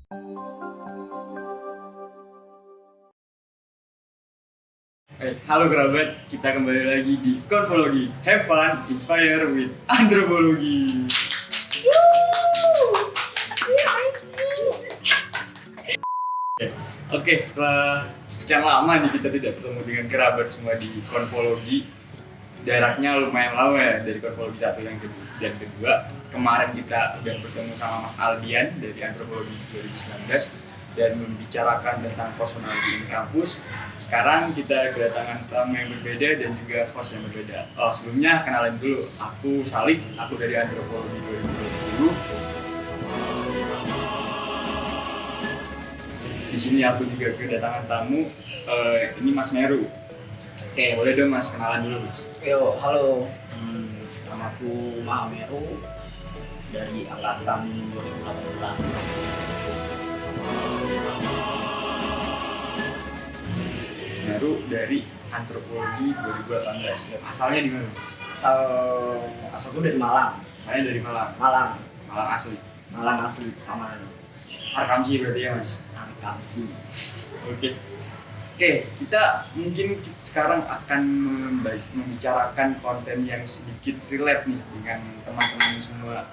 Halo kerabat, kita kembali lagi di Konfologi. Have fun, inspire with antropologi. Oke, setelah sekian lama nih kita tidak bertemu dengan kerabat semua di Konfologi. Jaraknya lumayan lama ya dari Konfologi 1 dan kedua. Kemarin kita udah bertemu sama Mas Aldian dari Antropologi 2019 dan membicarakan tentang personality di kampus. Sekarang kita kedatangan tamu yang berbeda dan juga host yang berbeda. Sebelumnya kenalin dulu, aku Salih, aku dari Antropologi 2020. Di sini aku juga kedatangan tamu, ini Mas Meru. Oke, boleh dong Mas kenalan dulu Mas. Yo, halo. Nama aku Meru dari angkatan 2018. Meru dari Antropologi 2018. Asalnya di mana Mas? Asal gue dari Malang. Saya dari Malang. Malang Asli. Malang asli sama Arkamsi berarti ya Mas? Arkamsi. Oke, kita mungkin sekarang akan membicarakan konten yang sedikit relate nih dengan teman-teman semua.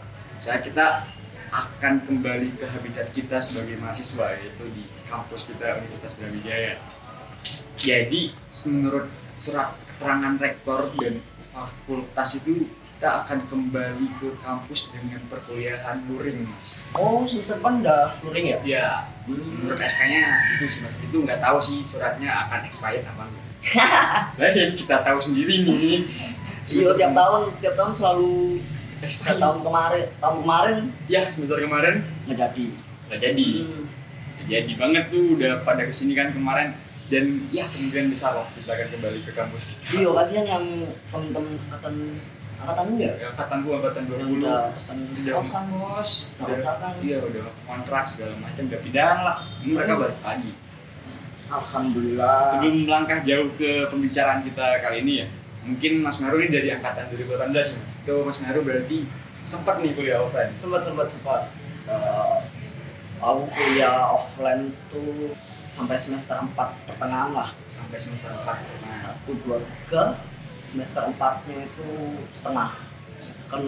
Kita akan kembali ke habitat kita sebagai mahasiswa, yaitu di kampus kita Universitas Brawijaya. Jadi, menurut surat keterangan rektor dan fakultas itu, kita akan kembali ke kampus dengan perkuliahan luring, Mas. Oh, semester depan udah luring ya? Ya, menurut SK-nya itu sih Mas. Itu nggak tahu sih suratnya akan expired apa enggak. Nah, yang kita tahu sendiri nih. Iya, tiap tahun selalu expired. tahun kemarin Ya, semester kemarin nggak jadi. nggak jadi. Nggak jadi banget tuh, udah pada kesini kan kemarin. Dan ya kemungkinan besar lah kita akan kembali ke kampus kita. Iya, kasihan yang temen-temen angkatan lu ya? Angkatan 20. Yang udah pesen Udah kosan kos, kontrakan. iya udah kontrak segala macam, udah pindahan lah. Mereka balik lagi. Alhamdulillah. Sebelum melangkah jauh ke pembicaraan kita kali ini ya, mungkin Mas Meru ini dari angkatan 2018 ya. Itu Mas Meru berarti sempat nih kuliah offline. Sempat. Aku kuliah offline tuh sampai semester 4 pertengahan lah. Sampai semester 4. Nah, 1, 2, 3, semester 4-nya itu setengah. Kan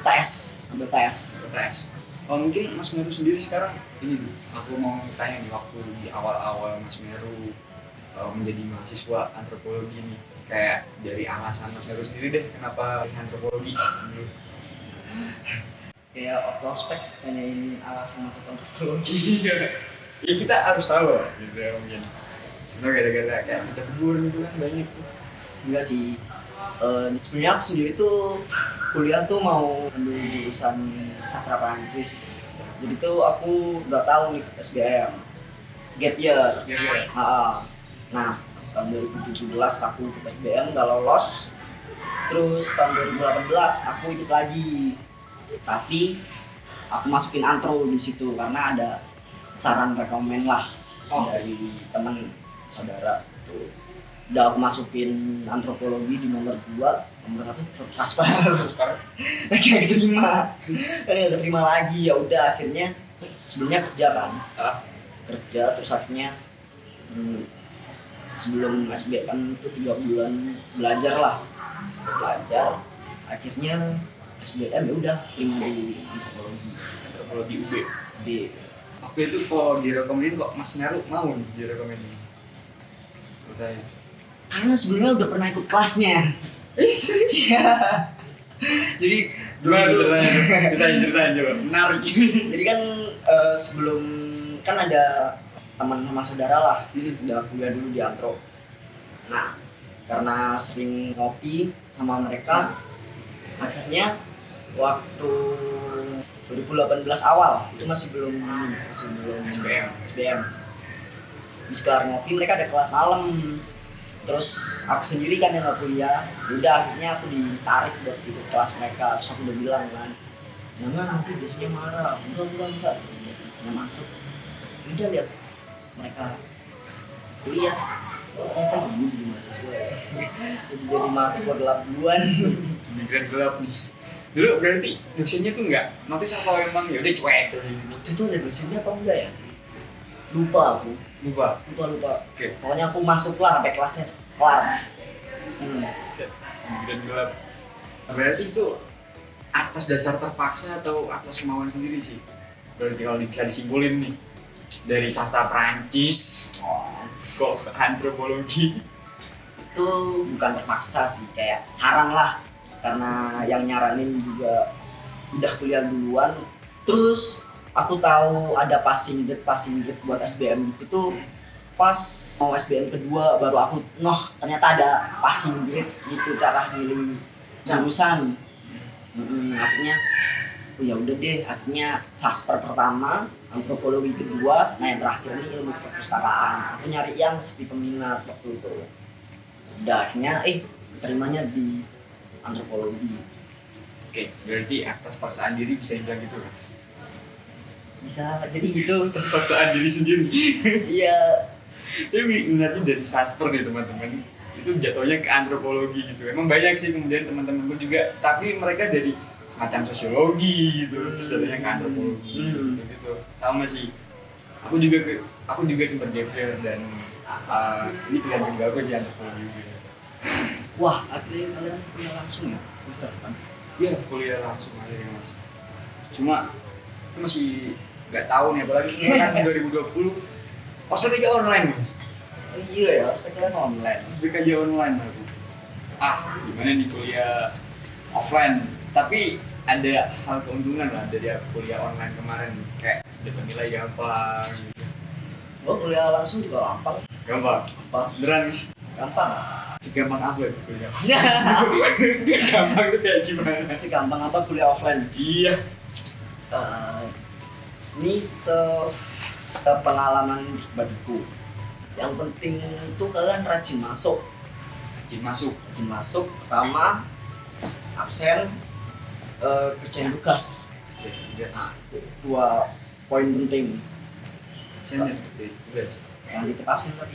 tes, sampai tes. Mungkin Mas Meru sendiri sekarang ini dulu, aku mau tanya nih waktu di awal-awal Mas Meru menjadi mahasiswa antropologi nih, kayak dari alasan Mas Meru sendiri deh kenapa antropologi dulu. Kayak waktu ospek nanyain alasan masuk antropologi. Ya kita harus tahu gitu ya mungkin. Karena gara-gara kayak kita kebun gitu kan banyak tuh. Enggak sih. Sebenarnya aku sendiri tuh kuliah tuh mau ambil jurusan sastra Prancis. Jadi tuh aku nggak tahu nih SBM gap year. Ya. Nah, tahun 2017 aku ikut SBM nggak lolos. Terus tahun 2018 aku ikut lagi. Tapi aku masukin antro di situ karena ada saran rekomen lah dari teman saudara tuh. Udah aku masukin antropologi di nomor 2, nomor 1 transfer. Gak keterima lagi. Ya udah akhirnya sebelumnya kerja kan. Kerja terus akhirnya sebelum SBM itu 3 bulan belajar. Akhirnya SBM ya udah terima di Antropologi UB. di Waktu itu kok direkomenin kok Mas Meru mau nih direkomenin? Saya. karena sebelumnya udah pernah ikut kelasnya. Serius? Iya. Jadi Gimana ceritain coba, menarik. Jadi kan sebelum kan ada teman sama saudara lah, udah kuliah dulu di antro. Nah, karena sering ngopi sama mereka, akhirnya waktu 2018 awal itu masih belum SBM. Habis kelar ngopi mereka ada kelas malam. Terus aku sendiri kan yang nggak kuliah. Udah akhirnya aku ditarik buat ikut kelas mereka. Terus aku udah bilang kan, jangan nanti biasanya marah. Enggak. Nggak masuk. Udah lihat mereka kuliah. Oh, ternyata gini jadi mahasiswa ya. Jadi mahasiswa gelap duluan. Migran gelap nih. Dulu berarti dosennya tuh nggak notice apa memang ya udah cuek. Waktu itu ada dosennya apa enggak ya? lupa aku. Lupa. Lupa. Oke. Pokoknya aku masuk lah sampai kelasnya kelar. Set. Kemudian gelap. Berarti itu atas dasar terpaksa atau atas kemauan sendiri sih? Berarti kalau bisa disimpulin nih dari sastra Prancis kok ke antropologi. Itu bukan terpaksa sih, kayak saran lah, karena yang nyaranin juga udah kuliah duluan. Terus aku tahu ada passing grade buat SBM gitu tuh pas mau SBM kedua baru aku ternyata ada passing grade gitu cara milih jurusan. Akhirnya ya udah deh, akhirnya sasper pertama, antropologi kedua, nah yang terakhir ini ilmu perpustakaan. Aku nyari yang sepi peminat waktu itu. Udah akhirnya terimanya di antropologi. Oke, berarti atas paksaan diri bisa bilang gitu kan? Bisa jadi gitu. Atas paksaan diri sendiri. Iya. Tapi nanti dari sasper nih teman-teman, itu jatuhnya ke antropologi gitu. Emang banyak sih kemudian teman-temanku juga, tapi mereka dari semacam sosiologi gitu, terus jatuhnya ke antropologi gitu. Sama sih. Aku juga sempat gap year dan ini pilihan kedua aku sih antropologi gitu. Wah, akhirnya kalian kuliah langsung ya semester depan? Iya, kuliah langsung aja ya mas. Cuma aku masih nggak tahu nih, apalagi kan 2020 ospek aja online mas. Oh iya ya, ospeknya online. Ospek aja online aku. Gimana nih kuliah offline? Tapi ada hal keuntungan lah dari kuliah online kemarin, kayak dapat nilai gampang. Gitu. Gua kuliah langsung juga gampang. Gampang? Beneran nih? Gampang. Segampang apa itu kuliah? Gampang itu kayak gimana? Segampang apa kuliah offline? Iya. Ini pengalaman pribadiku. Yang penting itu kalian rajin masuk. Rajin masuk. Pertama, absen, kerjain tugas. Nah, dua poin penting. Jangan titip absen tapi.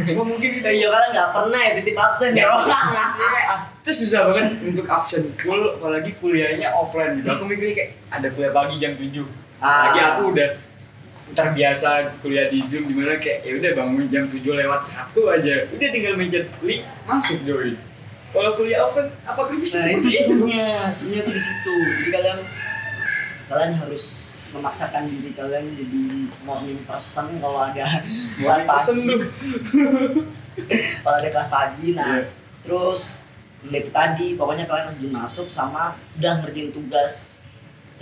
Cuma mungkin Iya kalian nggak pernah ya titip absen ya. Itu susah banget untuk absen full, apalagi kuliahnya offline gitu. Aku mikirnya kayak ada kuliah pagi jam 7. Lagi aku udah terbiasa kuliah di Zoom, dimana kayak ya udah bangun jam 7 lewat 1 aja, udah tinggal mencet link masuk join. Kalau kuliah offline apakah bisa itu seperti sebenarnya tuh di situ. Jadi kalian harus memaksakan diri kalian jadi morning person kalau ada kelas pagi. Kalau ada kelas pagi, terus itu tadi pokoknya kalian rajin masuk sama udah ngerjain tugas.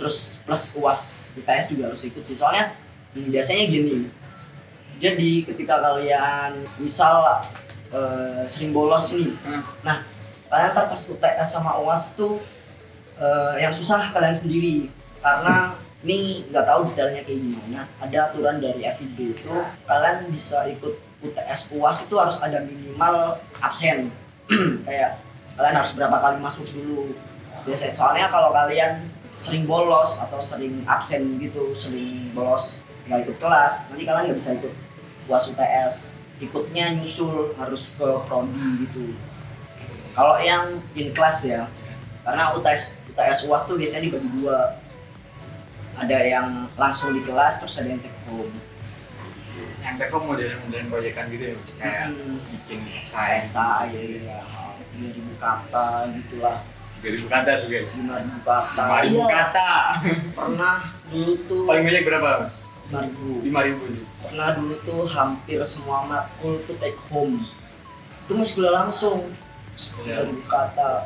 Terus plus UAS UTS juga harus ikut sih, soalnya biasanya gini. Jadi ketika kalian misal sering bolos nih, nah kalian ntar pas UTS sama UAS tuh yang susah kalian sendiri, karena ini nggak tahu detailnya kayak gimana. Ada aturan dari FIB itu kalian bisa ikut UTS UAS itu harus ada minimal absen. Kayak kalian harus berapa kali masuk dulu biasanya. Soalnya kalau kalian sering bolos atau sering absen gitu, sering bolos nggak ikut kelas, nanti kalian nggak bisa ikut UAS UTS. Ikutnya nyusul harus ke prodi gitu. Kalau yang in class ya, karena UTS UAS tuh biasanya dibagi dua. Ada yang langsung di kelas, terus ada yang take home. Yang take home model proyekan gitu ya, kayak bikin esai ya, 3.000 kata gitulah. 3.000 kata tuh guys. 5.000 kata. 5.000 kata. Pernah dulu tuh. Paling banyak berapa mas? 5.000. 5.000 sih. Pernah dulu tuh hampir semua matkul tuh take home. Itu masih kuliah langsung. 3.000 kata.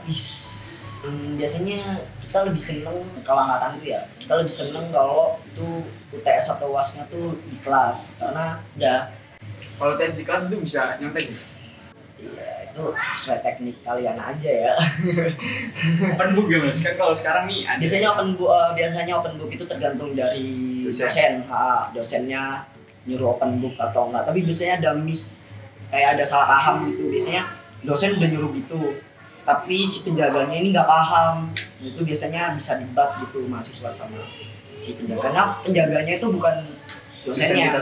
Biasanya kita lebih seneng kalau angkatan itu ya. Kita lebih seneng kalau itu UTS atau UASnya tuh di kelas, karena udah. Kalau tes di kelas itu bisa nyontek ya? Iya, itu sesuai teknik kalian aja ya. Open book ya mas, kan kalau sekarang nih ada. Biasanya open book itu tergantung dari dosen. Dosennya nyuruh open book atau enggak. Tapi biasanya ada kayak ada salah paham gitu. Biasanya dosen udah nyuruh gitu, tapi si penjaganya ini nggak paham. Itu biasanya bisa debat gitu mahasiswa sama si penjaganya. Penjaganya itu bukan dosennya.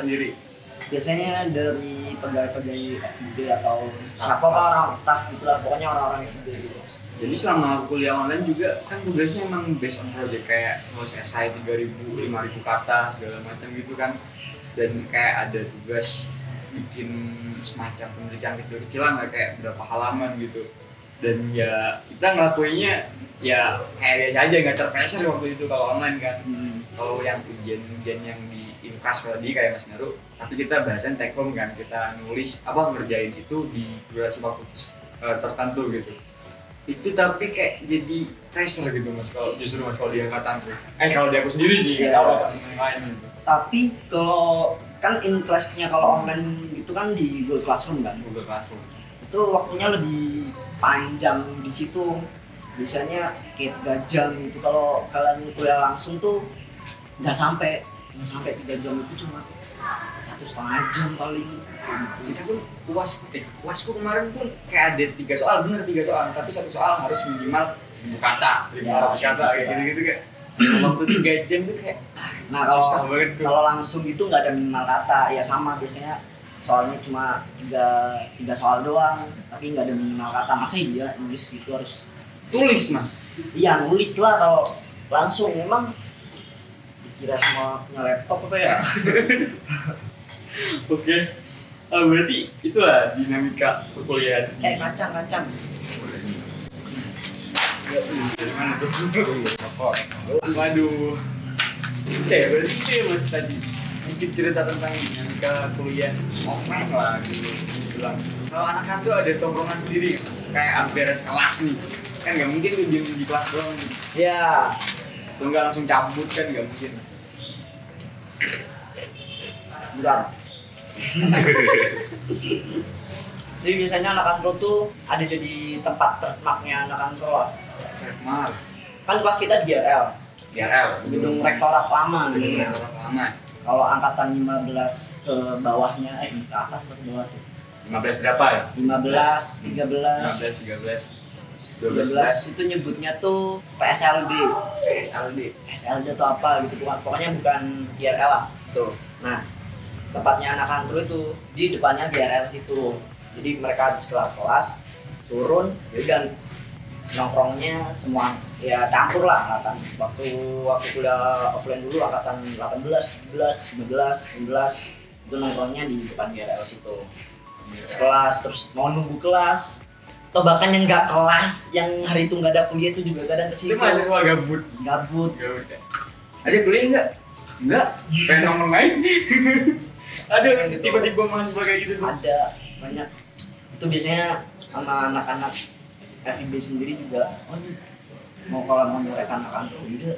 Biasanya dari pegawai-pegawai FIB atau siapa orang staff gitulah, pokoknya orang-orang FIB gitu. Jadi selama kuliah online juga kan tugasnya emang based on project, kayak nulis esai 3.000, 5.000 kata segala macam gitu kan. dan kayak ada tugas bikin semacam penelitian kecil-kecilan lah, kayak berapa halaman gitu. Dan ya kita ngelakuinnya ya kayak biasa aja, nggak terpressure waktu itu kalau online kan. Kalau yang ujian yang di Inkas tadi kayak Mas Naru, tapi kita bahasan take home kan, kita nulis ngerjain itu di durasi waktu tertentu gitu. Itu tapi kayak jadi pressure gitu Mas, kalau justru Mas kalau di angkatan kalau di aku sendiri sih, nggak tahu teman lain gitu. Tapi kalau kan in class-nya kalau online itu kan di Google Classroom kan. Google Classroom. Itu waktunya lebih panjang di situ. Biasanya kayak 3 jam itu. Kalau kalian kuliah langsung tuh nggak sampai 3 jam, itu cuma 1,5 jam paling. Kita pun uasku kemarin pun kayak ada 3 soal, bener 3 soal, tapi 1 soal harus minimal 1000 kata, 500 kata kayak gitu-gitu kayak. Waktu 3 jam tuh kayak Nah kalau langsung gitu nggak ada minimal kata, ya sama biasanya soalnya cuma 3 soal doang, tapi nggak ada minimal kata. Masa iya nulis gitu harus tulis Mas? Iya nulis lah kalau langsung. Emang dikira semua punya laptop apa ya? Oke. Berarti itulah dinamika perkuliahan. Kacang. Dari mana tuh? Waduh. Berarti itu ya Mas tadi mungkin cerita tentang dinamika kuliah offline lah gitu bilang. Kalau anak kan tuh ada tongkrongan sendiri kan? Kayak beres kelas nih, kan nggak mungkin tuh diem di kelas doang. Ya. Tuh nggak langsung cabut kan nggak mungkin. Enggak. Jadi biasanya anak antro tuh ada jadi tempat termaknya anak antro lah. Mal. Kan kelas kita di GRL. Gedung rektorat lama. Kalau angkatan 15 ke bawahnya, ke atas atau ke bawah tuh? 15 berapa ya? 15, 13. 12 itu nyebutnya tuh PSLD. SLD tuh apa gitu, pokoknya bukan GRL lah. Tuh. Nah, tempatnya anak antro itu di depannya GRL situ. Jadi mereka habis kelas turun, dan nongkrongnya semua ya campur lah angkatan. Waktu kuliah offline dulu angkatan 18, 17, 15, 16 itu nongkrongnya di depan GRL situ. Sekelas terus mau nunggu kelas, atau bahkan yang nggak kelas, yang hari itu nggak ada kuliah itu juga kadang kesini. Itu mahasiswa gabut. Ada kuliah nggak? Pengen nongkrong main. Ada gitu. Tiba-tiba mahasiswa kayak gitu tuh. Ada banyak. Itu biasanya sama anak-anak FIB sendiri juga. Kalau mau nyerek anak-anak udah.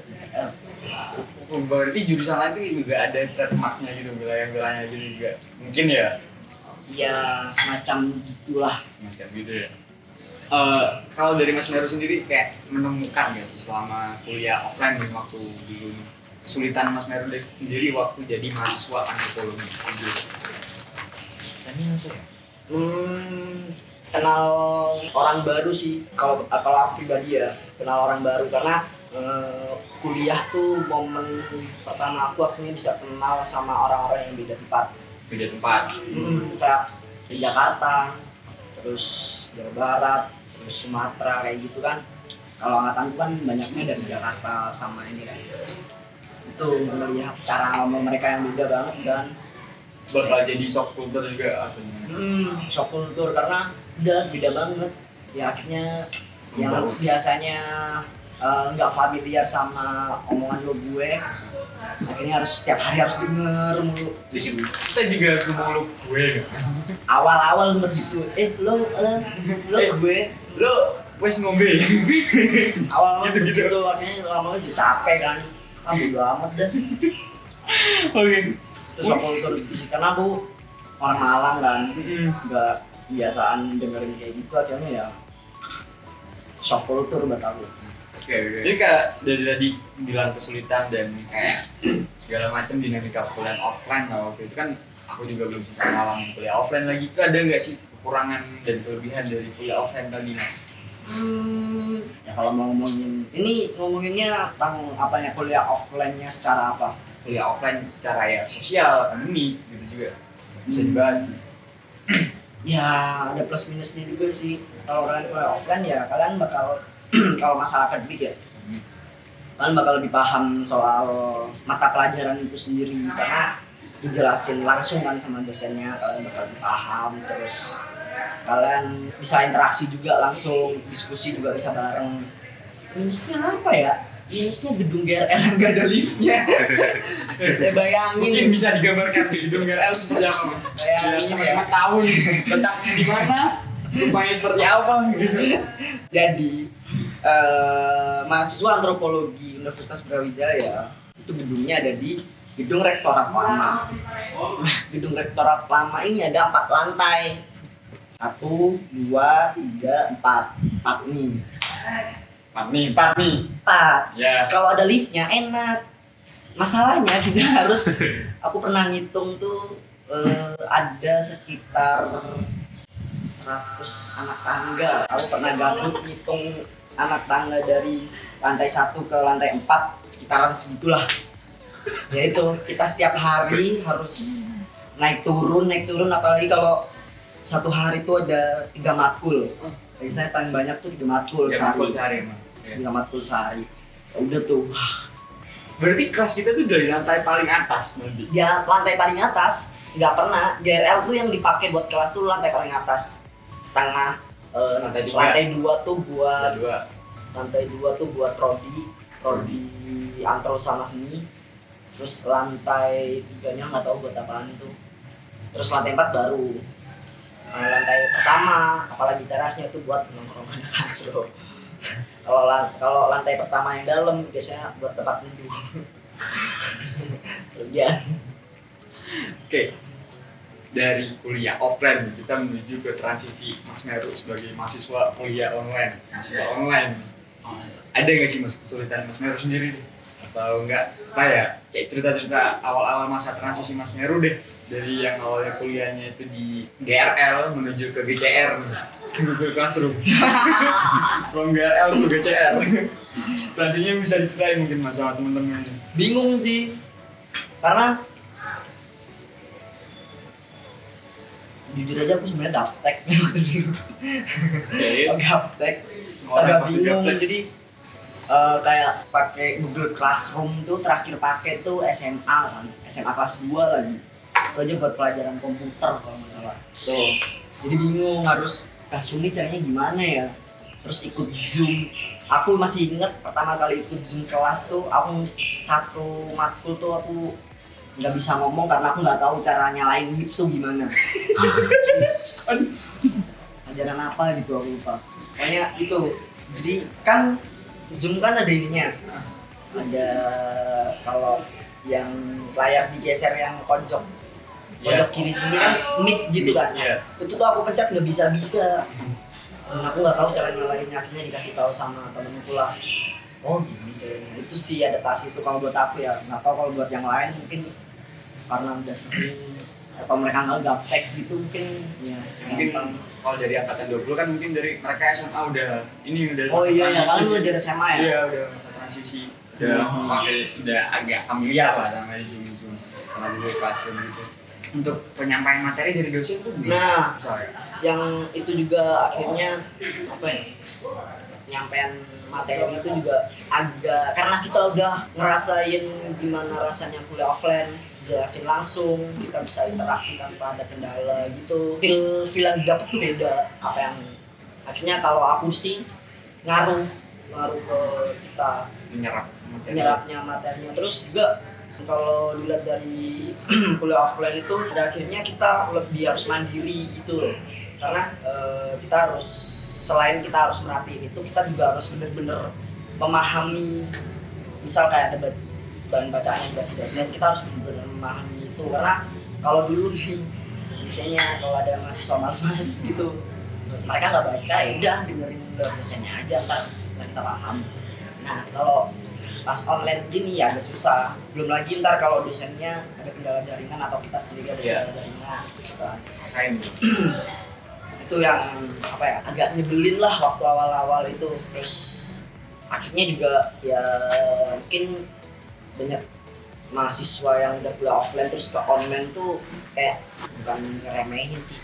Berarti jurusan lain itu juga ada trademarknya gitu, wilayah-wilayahnya gitu juga. Mungkin ya? Ya semacam gitulah. Macam gitu ya. Kalau dari Mas Meru sendiri kayak menemukan nggak sih selama kuliah offline nih, waktu dulu kesulitan Mas Meru sendiri waktu jadi mahasiswa antropologi? Tanya apa ya? Kenal orang baru sih. Kalau aku pribadi ya kenal orang baru, karena kuliah tuh momen pertama aku akhirnya bisa kenal sama orang-orang yang beda tempat. Kayak di Jakarta, terus Jawa Barat, terus Sumatera kayak gitu kan. Kalau angkatanku kan banyaknya dari Jakarta sama ini kan. Itu melihat cara ngomong mereka yang beda banget dan bakal jadi shock culture juga atau shock culture karena udah beda banget. Ya akhirnya yang biasanya nggak familiar sama omongan gue, akhirnya harus setiap hari harus denger mulu. Kita juga harus ngomong lo gue kan? Awal-awal sempet gitu, lo gue, lo wes ngombe. awal-awal gitu, akhirnya lama-lama udah capek kan, bodo amat dah. Oke. Terus aku turut sih, karena aku orang Malang kan, nggak kebiasaan dengerin kayak gitu, akhirnya ya shock culture buat aku. Oke. Jadi kayak dari tadi bilang kesulitan dan kayak segala macam dinamika kuliah offline lah waktu itu kan, aku juga belum sempat ngalamin kuliah offline lagi. Itu ada nggak sih kekurangan dan kelebihan dari kuliah offline tadi Mas? Ya kalau mau ngomonginnya tentang apanya kuliah offline-nya secara apa? Kuliah offline secara ya sosial, akademik gitu juga bisa dibahas. Ya ada plus minusnya juga sih. Kalau kalian kuliah offline ya kalian bakal kalau masalah akademik ya kalian bakal lebih paham soal mata pelajaran itu sendiri, karena dijelasin langsung kan sama dosennya, kalian bakal paham, terus kalian bisa interaksi juga langsung, diskusi juga bisa bareng. Minusnya apa ya? Minusnya gedung GRL yang gak ada liftnya. Ya bayangin. Mungkin bisa digambarkan di gedung GRL seperti apa mas? Bayangin ya. Teman-teman tahu nih tentang di mana, rumahnya seperti apa gitu. Jadi mahasiswa antropologi Universitas Brawijaya itu gedungnya ada di gedung rektorat lama. Nah, gedung rektorat lama ini ada 4 lantai. 1, 2, 3, 4. 4 nih. 4 nih. 4. Ya. Kalau ada liftnya enak. Masalahnya kita harus, aku pernah ngitung tuh ada sekitar 100 anak tangga. Aku pernah gabut ngitung anak tangga dari lantai 1 ke lantai 4, sekitaran segitulah. Ya itu, kita setiap hari harus naik turun, apalagi kalau satu hari itu ada 3 matkul. Jadi saya paling banyak tuh 3 matkul sehari. 3 matkul sehari. Ya udah tuh. Berarti kelas kita tuh dari lantai paling atas nanti. Ya lantai paling atas, nggak pernah. GRL tuh yang dipakai buat kelas tuh lantai paling atas. Tengah lantai 2 tuh buat lantai 2 tuh buat prodi antro sama seni. Terus lantai 3-nya nggak tahu buat apaan itu. Terus lantai 4 baru. Nah, lantai pertama, apalagi terasnya itu buat nongkrong anak antro. Kalau lantai pertama yang dalam biasanya buat tempat tidur. Kerjaan. Oke. Dari kuliah offline kita menuju ke transisi Mas Meru sebagai mahasiswa kuliah online. Ada nggak sih mas kesulitan Mas Meru sendiri nih? Atau enggak apa ya, kayak cerita-cerita awal-awal masa transisi Mas Meru deh, dari yang awalnya kuliahnya itu di GRL menuju ke GCR, Google Classroom. From GRL ke GCR. Transisinya bisa diceritain mungkin mas sama teman-teman. Bingung sih, karena jujur aja aku sebenarnya gaptek. Gaptek, agak bingung. Jadi kayak pakai Google Classroom tuh terakhir pakai tuh SMA kan, SMA kelas 2 lagi. Itu aja buat pelajaran komputer kalau nggak salah. Tuh. Jadi bingung harus Classroom ini caranya gimana ya. Terus ikut Zoom. Aku masih inget pertama kali ikut Zoom kelas tuh, aku satu matkul tuh aku nggak bisa ngomong karena aku nggak tahu cara nyalain mic tuh gimana. Ajaran apa gitu aku lupa. Pokoknya itu. Jadi kan Zoom kan ada ininya, ada kalau yang layar digeser yang pojok kiri sini kan mic gitu kan. Itu tuh aku pencet nggak bisa. Dan aku nggak tahu cara nyalainnya, akhirnya dikasih tahu sama temenku lah. Oh gini caranya. Itu sih adaptasi itu kalau buat aku ya. Nggak tahu kalau buat yang lain mungkin karena udah sering atau mereka nggak gaptek gitu mungkin ya. Mungkin kalau dari angkatan 20 kan mungkin dari mereka SMA udah oh iya ya kan udah dari SMA ya. Iya udah transisi, udah agak familiar lah sama Zoom karena dulu Classroom gitu. Untuk penyampaian materi dari dosen tuh nah yang itu juga akhirnya apa ya, penyampaian materi itu juga agak, karena kita udah ngerasain gimana rasanya kuliah offline, jelasin langsung, kita bisa interaksi tanpa ada kendala gitu. Feel yang dapet tuh beda. Apa yang akhirnya kalau aku sih ngaruh ke kita menyerapnya materinya. Terus juga kalau dilihat dari kuliah offline itu pada akhirnya kita lebih harus mandiri gitu loh. Karena kita harus, selain kita harus merhatiin itu, kita juga harus benar-benar memahami. Misal kayak ada bahan bacaan yang dikasih dosen, kita harus benar-benar memahami itu. Karena kalau dulu nih biasanya kalau ada mahasiswa males gitu, mereka nggak baca, ya udah dengerin dari dosennya aja, ntar kita paham. Nah kalau pas online gini ya agak susah. Belum lagi ntar kalau dosennya ada kendala jaringan atau kita sendiri ada kendala jaringan gitu kan. Itu yang apa ya, agak nyebelin lah waktu awal-awal itu. Terus akhirnya juga ya mungkin banyak mahasiswa yang udah kuliah offline terus ke online tuh kayak bukan ngeremehin sih,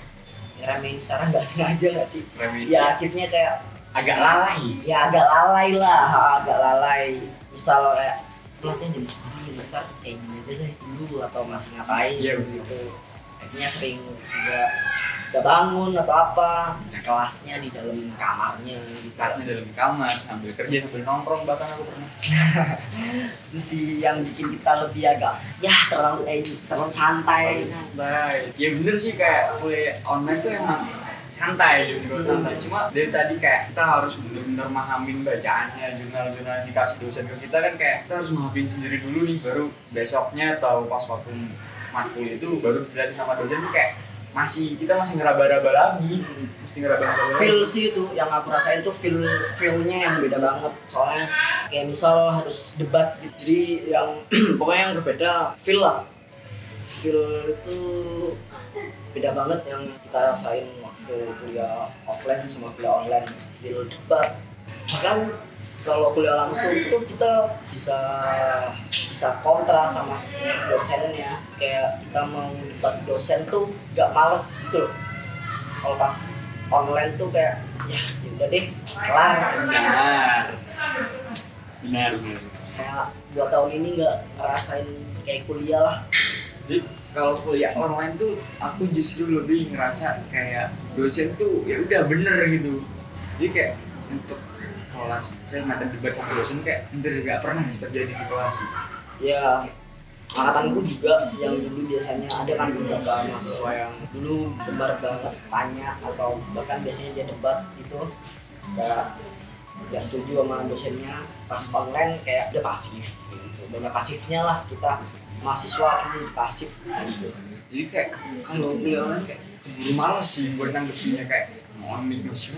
ngeremehin secara nggak sengaja nggak sih? Ya akhirnya kayak agak lalai. Ya agak lalai lah, agak lalai. Misal kayak kelasnya jam 9, ntar kayak gini aja deh dulu atau masih ngapain Iya, gitu. Akhirnya sering juga gak bangun atau apa, kelasnya di dalam kamarnya gitu. Karena dalam kamar sambil kerja sambil nongkrong bahkan aku pernah. Itu sih yang bikin kita lebih agak ya terlalu santai. Ya bener sih, kayak kuliah online tuh emang santai gitu, santai. Cuma dari tadi kayak kita harus benar-benar mahamin bacaannya, jurnal-jurnal yang dikasih dosen ke kita kan, kayak kita harus mahamin sendiri dulu nih, baru besoknya atau pas waktu matkul itu baru dijelasin sama dosen tuh kayak kita masih ngeraba-raba lagi, mesti ngeraba-raba lagi. Feel sih itu yang aku rasain tuh feelnya yang beda banget, soalnya kayak misal harus debat gitu, jadi yang pokoknya yang berbeda feel itu beda banget yang kita rasain waktu kuliah offline sama kuliah online. Feel debat, bahkan kalau kuliah langsung itu kita bisa kontra sama si dosennya, kayak kita mau debat dosen tuh gak males gitu loh. Kalau pas online tuh kayak ya udah deh kelar. Benar. Kayak 2 tahun ini nggak ngerasain kayak kuliah lah. Jadi kalau kuliah online tuh aku justru lebih ngerasa kayak dosen tuh ya udah bener gitu. Jadi kayak untuk kelas saya ngadain debat sama dosen kayak hampir nggak pernah terjadi di kelas sih. Ya angkatanku juga yang dulu biasanya ada kan beberapa mahasiswa yang dulu gemar banget tanya atau bahkan biasanya dia debat gitu, kayak gak setuju sama dosennya. Pas online kayak udah pasif gitu, banyak pasifnya lah kita mahasiswa ini pasif gitu. Jadi kayak kalau kuliah online kayak keburu males sih buat nanggepinnya, kayak on mic gitu.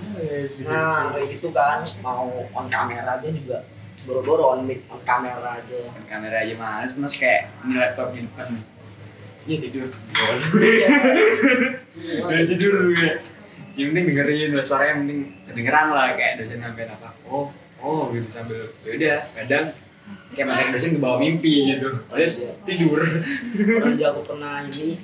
Nah kayak gitu kan, mau on kamera aja juga boro-boro on mic on kamera aja. Kan kamera aja males, mas kayak ini laptop ini depan nih. Iya tidur. Udah tidur ya. Yang penting dengerin suaranya, yang penting kedengeran lah kayak dosen ngambil apa. Oh gitu sambil yaudah kadang kayak materi dosen ke bawah mimpi gitu. Terus tidur. Orang aja aku pernah ini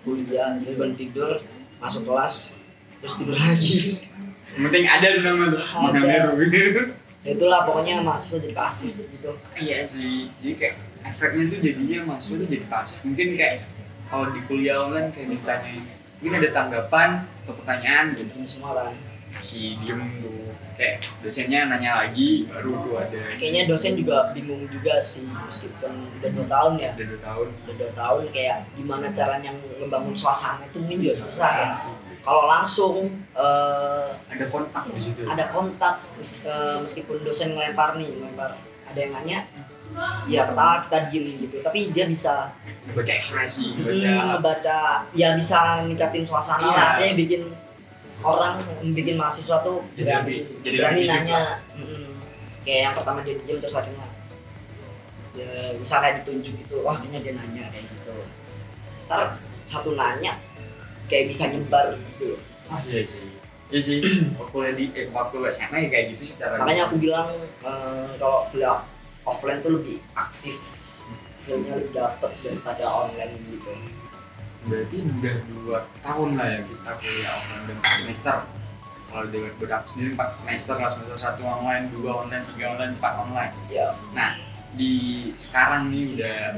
kuliah jadi ban tidur masuk kelas terus tidur lagi. Yang penting ada tuh nama tuh. Mana gitu. Itulah pokoknya mahasiswa jadi pasif gitu. Iya sih, jadi kayak efeknya tuh jadinya mahasiswa tuh jadi pasif. Mungkin kayak kalau di kuliah online kayak ditanyain, mungkin ada tanggapan atau pertanyaan gitu, Ini semua kan. masih diem tuh. Kayak dosennya nanya lagi, baru tuh ada. Kayaknya dosen juga bingung juga sih, meskipun udah 2 tahun ya. Udah 2 tahun. Udah 2 tahun kayak gimana caranya membangun suasana itu mungkin juga susah ya. Kalau langsung Ada kontak di situ. ada kontak meskipun dosen ngelempar, ada yang nanya, ya pertama kita diem gitu, tapi dia bisa Baca ekspresi, baca ya bisa ningkatin suasana Iya. lah, artinya bikin mahasiswa tuh Jadi berani lebih nanya. Kayak yang pertama dia diem terus akhirnya ya, misalnya ditunjuk gitu, wah kayaknya dia nanya kayak gitu, ntar satu nanya kayak bisa nyebar gitu. Iya sih. Iya sih. Waktu SMA ya kayak gitu sih cara. Makanya aku bilang kalau kuliah offline tuh lebih aktif, feelnya lebih dapet daripada online gitu. Berarti udah 2 tahun lah ya kita kuliah online dan 4 semester. Kalau buat aku sendiri 4 semester lah, semester 1 online, 2 online, 3 online, 4 online. Ya. Nah, di sekarang nih udah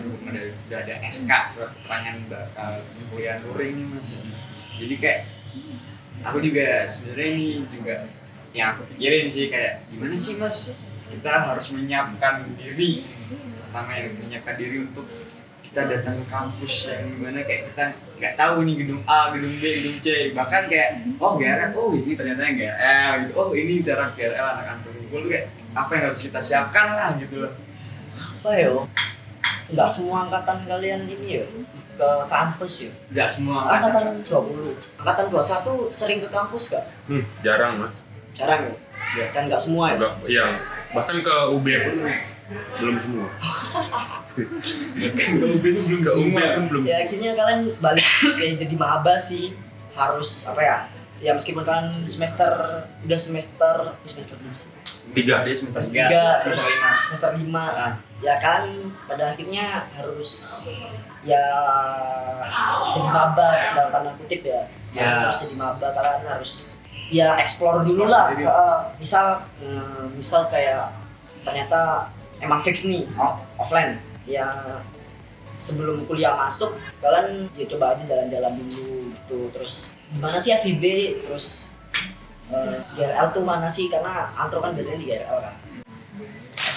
ada SK, surat keterangan bakal kuliah luring nih mas. Jadi kayak aku juga sebenarnya ini juga yang aku pikirin sih, kayak gimana sih mas kita harus menyiapkan diri, pertama yang menyiapkan diri untuk kita datang ke kampus yang dimana kayak kita nggak tahu nih gedung A, gedung B, gedung C, bahkan kayak GRL, ini ternyata yang GRL gitu, ini teras GRL anak anak kumpul, kayak apa yang harus kita siapkan lah gitu loh. Apa ya? Nggak semua angkatan kalian ini ya ke kampus ya? Nggak semua Angkatan 20, angkatan 21 sering ke kampus gak? Jarang mas. Jarang ya? Dan nggak semua ya? Iya, bahkan ke UB pun belum semua. Ke UB itu belum Ke UB semua. pun belum. Ya akhirnya kalian balik kayak jadi maba sih, harus apa ya? Ya meskipun kan semester belum sih. 3. Dia semester 3, 3, terus semester 5, ya kan pada akhirnya harus ya jadi maba dalam tanda kutip ya. Ya. Harus jadi maba, kalian harus ya explore dulu lah. Explore sendiri. Misal kayak ternyata emang fix nih offline ya. Sebelum kuliah masuk kalian ya coba aja jalan-jalan dulu gitu. Terus gimana sih FIB, terus GRL tuh mana sih, karena antro kan biasanya di GRL kan.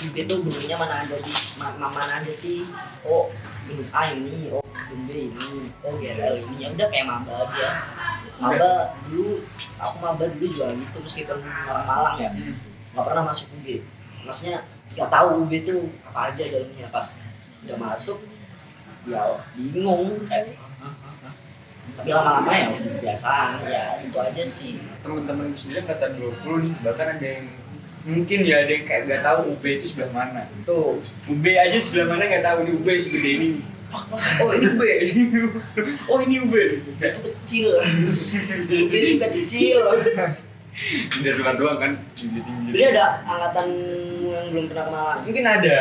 FIB tuh gunungnya mana aja sih, oh gunung A ini, oh gunung B ini, oh GRL ini. Ya udah kayak maba aja. Maba dulu, aku maba dulu juga gitu meskipun orang Malang ya, nggak pernah masuk UB. Maksudnya nggak tahu UB tuh apa aja dalamnya. Pas udah masuk ya bingung tapi lama-lama ya udah kebiasaan ya, itu aja sih. Teman-teman sendiri angkatan 20 nih, bahkan ada yang mungkin ya ada yang kayak nggak tahu UB itu sebelah mana. Tuh UB aja sebelah mana nggak tahu, ini UB segede ini. Oh ini UB, oh ini UB. itu kecil. UB itu kecil. Dari luar doang kan tinggi-tinggi. Jadi ada angkatan yang belum pernah ke Malang. Mungkin ada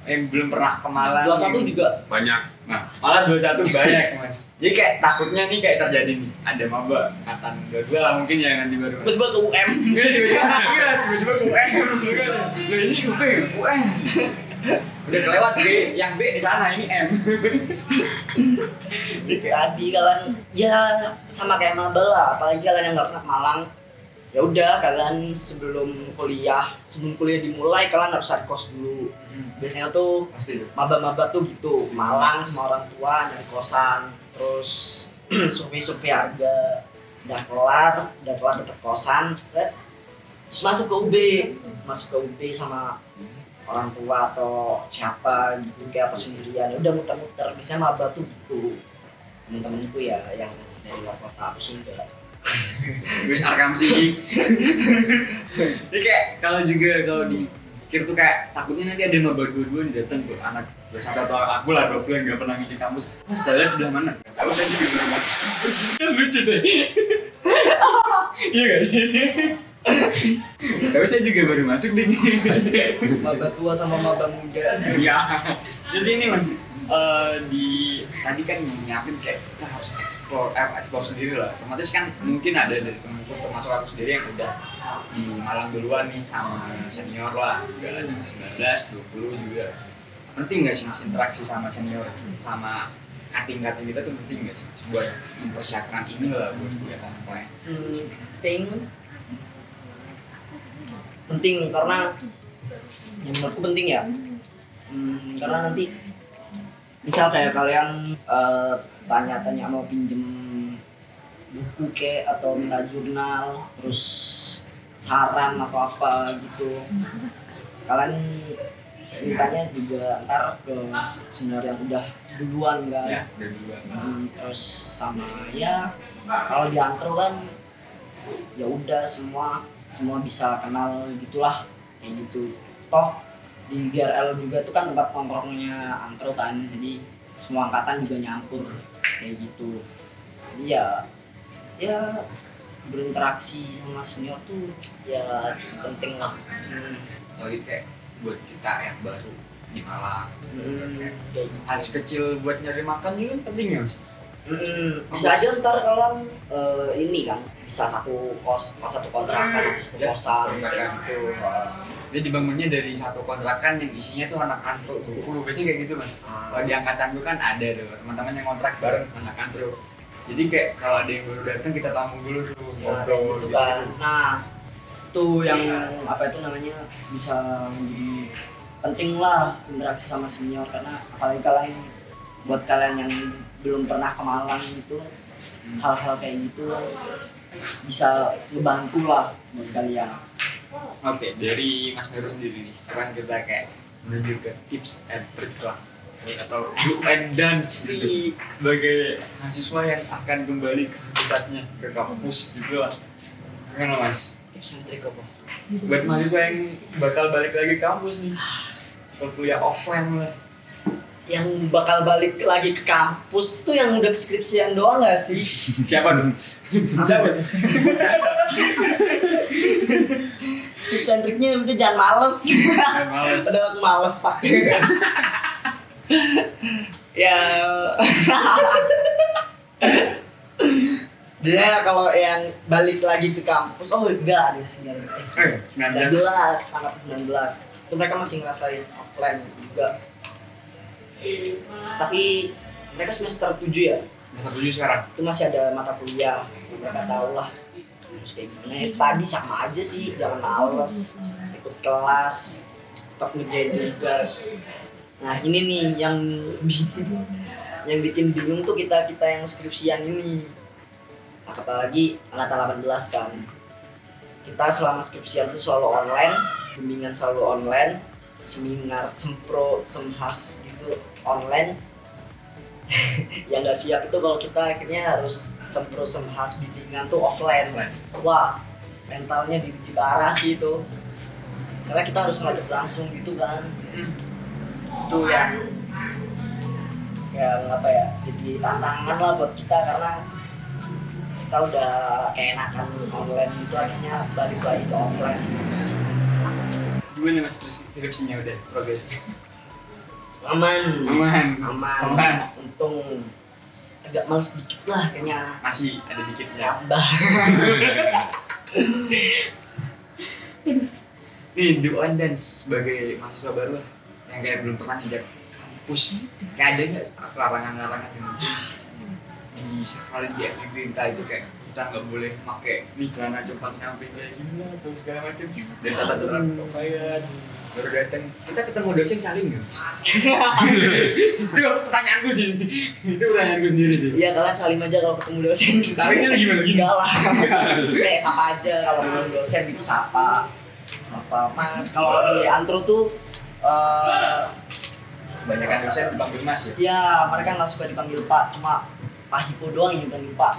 yang belum pernah ke Malang. 21 juga Banyak. Nah, malah 21 banyak mas. Jadi kayak takutnya nih kayak terjadi nih, ada maba angkatan 22 lah mungkin ya nanti baru. tiba-tiba ke UM. Tiba-tiba ke UM. Loh ini UB, UM. Udah kelewat B, yang B di sana, ini M. Tadi kalian ya sama kayak maba lah, apalagi kalian yang nggak pernah ke Malang. Ya udah kalian sebelum kuliah dimulai kalian harus cari kos dulu. Biasanya tuh Pasti tuh. maba-maba tuh gitu, Malang sama orang tua nyari kosan, terus survei harga, udah kelar dapet kosan, terus masuk ke UB sama orang tua atau siapa gitu, kayak apa sendirian. Ya udah muter-muter, biasanya maba tuh gitu. Temen-temenku ya yang dari luar kota, aku sih enggak. Gue Arkam sih. Jadi kayak kalau di kir tuh kayak takutnya nanti ada maba dua-dua nih datang tuh anak bersama atau aku lah 20 yang nggak pernah ngisi kampus. Mas kalian sebelah mana? Tahu saya juga belum masuk. Lucu sih. Iya kan? Tapi saya juga baru masuk deh. Maba tua sama maba muda. Iya. Jadi ini mas tadi kan nyiapin kayak kita harus explore sendiri lah. Otomatis kan mungkin ada dari temanku termasuk aku sendiri yang udah di Malang duluan nih sama senior lah, juga ada 19, 20 juga. Penting nggak sih mas interaksi sama senior, sama kating-kating kita tuh penting nggak sih buat mempersiapkan ini lah buat kegiatan lain? Penting karena yang menurutku penting ya. Karena nanti misal kayak kalian tanya-tanya mau pinjem buku kek atau minta jurnal, terus saran atau apa gitu, kalian mintanya juga ntar ke senior yang udah duluan kan. Ya, udah duluan. Terus sama ya kalau di antro kan ya udah semua bisa kenal gitulah, kayak gitu. Toh di GRL juga tuh kan tempat nongkrongnya antro kan, jadi semua angkatan juga nyampur kayak gitu. Jadi ya berinteraksi sama senior tuh ya penting lah. Apalagi kayak buat kita yang baru di Malang, Kayak gitu. harus kecil buat nyari makan juga penting ya mas. Bisa aja ntar kalian ini kan bisa satu kontrakan atau Ya, kosan kontrakan. kayak gitu. Dia dibangunnya dari satu kontrakan yang isinya tuh anak antro. Biasanya kayak gitu mas. Kalau di angkatan gue kan ada tuh teman-teman yang kontrak bareng anak antro. Jadi kayak kalau ada yang baru datang kita tamu dulu tuh ngobrol gitu gitu. kan. Nah tuh yang apa itu namanya bisa menjadi penting lah interaksi sama senior, karena apalagi buat kalian yang belum pernah ke Malang gitu, hal-hal kayak gitu bisa ngebantu lah buat kalian. Oke, dari Mas Heru sendiri nih, sekarang kita kayak menuju ke tips and trick lah atau do and dance gitu sebagai mahasiswa yang akan kembali ke tempatnya, ke kampus gitu lah. Gimana mas? Tips and trick apa? Buat mahasiswa yang bakal balik lagi ke kampus nih, kalau kuliah offline lah. Yang bakal balik lagi ke kampus tuh yang udah skripsian doang gak sih? Siapa dong? Siapa? Tips and triknya udah jangan males. Males. Padahal aku males pakai. Ya. Dia kalau yang balik lagi ke kampus, oh enggak ada 19, angkat 19. Itu mereka masih ngerasain offline juga. Tapi mereka semester 7 ya. Masa 7 sekarang. Itu masih ada mata kuliah. Mereka tahu lah terus kayak gimana. Tadi sama aja sih, jangan males ikut kelas, tetap ngerjain tugas. Nah ini nih yang bikin bingung tuh kita yang skripsian ini. Apalagi angkatan 18 kan. Kita selama skripsian itu selalu online, bimbingan selalu online, seminar, sempro, semhas gitu online. Yang nggak siap itu kalau kita akhirnya harus sempro, semhas, bimbingan tuh offline. Wah, mentalnya diuji parah sih itu. Karena kita harus ngajak langsung gitu kan. Itu yang apa ya, jadi tantangan lah buat kita karena kita udah keenakan online gitu, akhirnya balik lagi ke offline. Gimana mas skripsinya udah progres? Aman. Aman. Untung agak males dikit lah kayaknya. Masih ada dikitnya. Tambah. Nih do and dance sebagai mahasiswa baru lah, yang kayak belum pernah ngajak kampus, kayak ada nggak larangan-larangan yang mungkin di sekali di FIB entah itu kayak kita nggak boleh pakai celana copot samping kayak gini atau segala macam dan tata tertib pakaian baru datang kita ketemu dosen saling nggak? Itu pertanyaanku sih, itu pertanyaanku sendiri sih. Iya kalian salim aja kalau ketemu dosen. Salingnya gimana? Enggak lah. Kayak sapa aja kalau ketemu dosen itu sapa mas. Kalau di antro tuh Kebanyakan dosen dipanggil mas ya? ya mereka nggak suka dipanggil pak, cuma Pak Hipo doang yang dipanggil pak.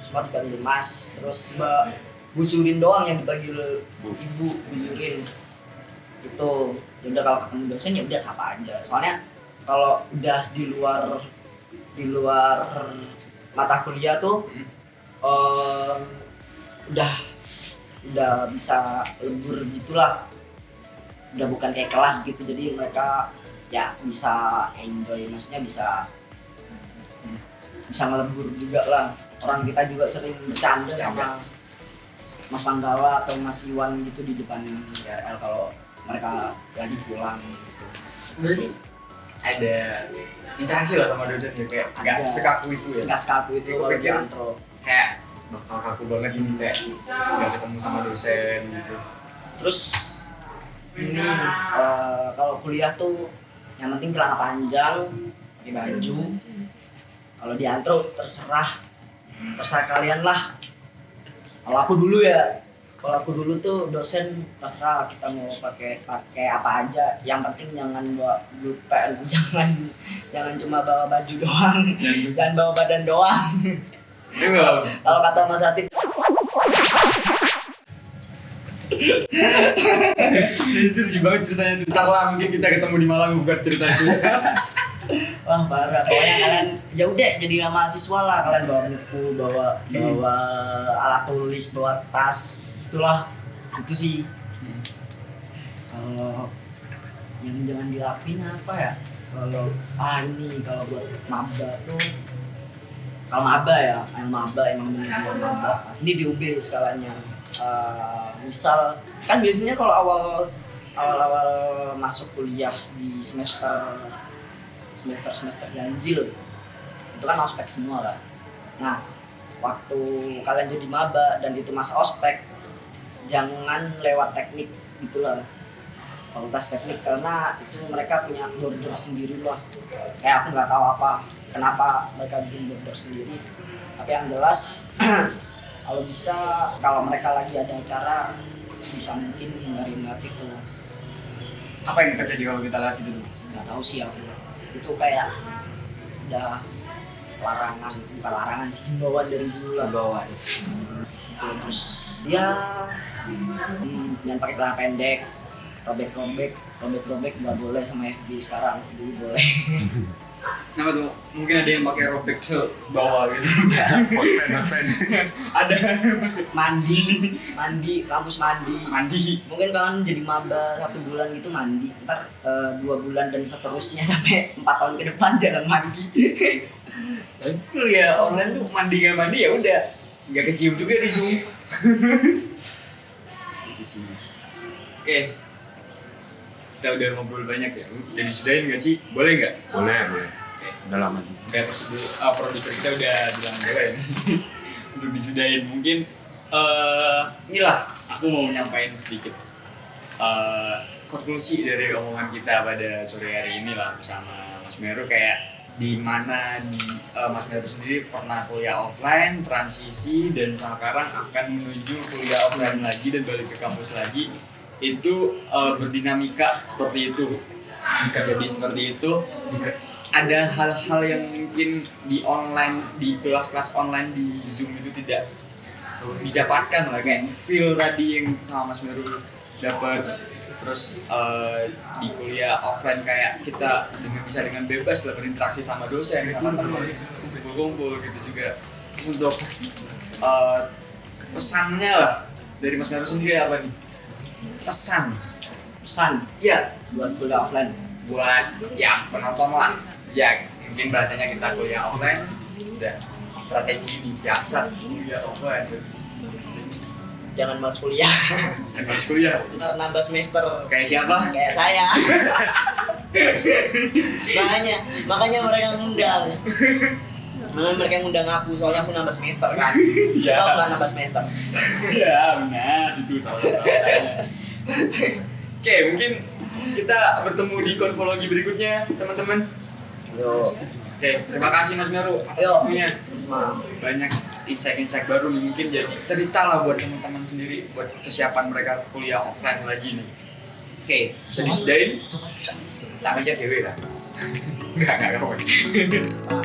Semua dipanggil mas, terus Mbak Bu Surin doang yang dipanggil Ibu Bu Surin. Gitu. Ya udah kalau ketemu dosen ya udah sapa aja. Soalnya kalau udah di luar mata kuliah tuh udah bisa lembur gitulah. Udah bukan kayak kelas gitu. Jadi mereka ya bisa enjoy, maksudnya bisa ngelembur juga lah. Orang kita juga sering bercanda sama Mas Panggawa atau Mas Iwan gitu di depan KRL kalau mereka lagi pulang gitu. Terus ada interaksi lah sama dosen ya, kayak nggak sekaku itu ya? Nggak sekaku itu Aku kalau di pikir antro. kayak bakal kaku banget ini kayak nggak ketemu sama dosen gitu. Terus ini kalau kuliah tuh yang penting celana panjang, pakai baju. Kalau di antro terserah kalian lah. Kalau aku dulu tuh dosen terserah kita mau pakai apa aja. Yang penting jangan bawa pulpen, jangan cuma bawa baju doang, jangan bawa badan doang. Kalau kata Mas Hatip. Itu lucu banget ceritanya. Ntar lah mungkin kita ketemu di Malang bukan cerita itu. Wah parah, pokoknya kalian ya udah jadi mahasiswa lah, kalian bawa buku, bawa alat tulis, bawa tas, itulah itu sih. Kalau yang jangan dilakuin apa ya? Kalau buat maba tuh, kalau maba emang bener-bener maba. Ini di UB skalanya. Misal kan biasanya kalau awal masuk kuliah di semester ganjil itu kan ospek semua kan. Nah waktu kalian jadi maba dan itu masa ospek, jangan lewat teknik gitulah, fakultas teknik, karena itu mereka punya border sendiri lah. Kayak aku nggak tahu kenapa mereka bikin border sendiri, tapi yang jelas kalau mereka lagi ada acara sebisa mungkin hindarin lewat situ. Apa yang terjadi kalau kita lihat itu? Nggak tahu sih aku. Itu kayak udah bukan larangan sih, himbauan dari dulu lah. Himbauan. Terus ya jangan pakai celana pendek, robek nggak boleh sama FB sekarang, dulu boleh. Kenapa tuh? Mungkin ada yang pakai robek bawah gitu. Ada mandi, kampus mandi. Mungkin kalian jadi maba 1 bulan gitu mandi, ntar 2 bulan dan seterusnya sampai 4 tahun ke depan jangan mandi. Betul ya, online tuh mandi nggak mandi ya udah nggak kecium juga di Zoom. Itu sih. Oke. kita udah ngobrol banyak ya. Udah disudahin nggak sih? Boleh nggak? Boleh. Udah lama juga. Kayak produser kita udah bilang boleh nih. Untuk disudahin. Mungkin inilah aku mau menyampaikan sedikit konklusi dari omongan kita pada sore hari ini lah bersama Mas Meru, kayak di mana Mas Meru sendiri pernah kuliah offline, transisi, dan sekarang akan menuju kuliah offline lagi dan balik ke kampus lagi. Itu berdinamika seperti itu. Jadi seperti itu, ada hal-hal yang mungkin di online, di kelas-kelas online di Zoom itu tidak didapatkan lah, kayak feel tadi yang sama Mas Meru dapat. Terus di kuliah offline kayak kita bisa dengan bebas lah berinteraksi sama dosen, sama teman, kumpul-kumpul gitu juga. Terus untuk pesannya lah dari Mas Meru sendiri apa nih? Pesan ya buat kuliah offline. buat ya penonton lah. Ya mungkin bahasanya kita kuliah offline, udah strategi nih, siasat kuliah offline. Jangan masuk kuliah. Dan harus kuliah. Ntar nambah semester. Kayak siapa? Kayak saya. makanya mereka ngundang. Makanya mereka ngundang aku, soalnya aku nambah semester kan. Iya. Kau nggak nambah semester. Ya benar, itu salah-salahnya. Oke, mungkin kita bertemu di konvologi berikutnya, teman-teman. Yo. Oke, terima kasih Mas Meru atas Ayo. waktunya. Semangat. Banyak insight-insight baru nih, mungkin jadi cerita lah buat teman-teman sendiri, buat kesiapan mereka kuliah offline lagi nih. Oke, bisa disudahin? Tak bisa dewe lah. Enggak. Ah.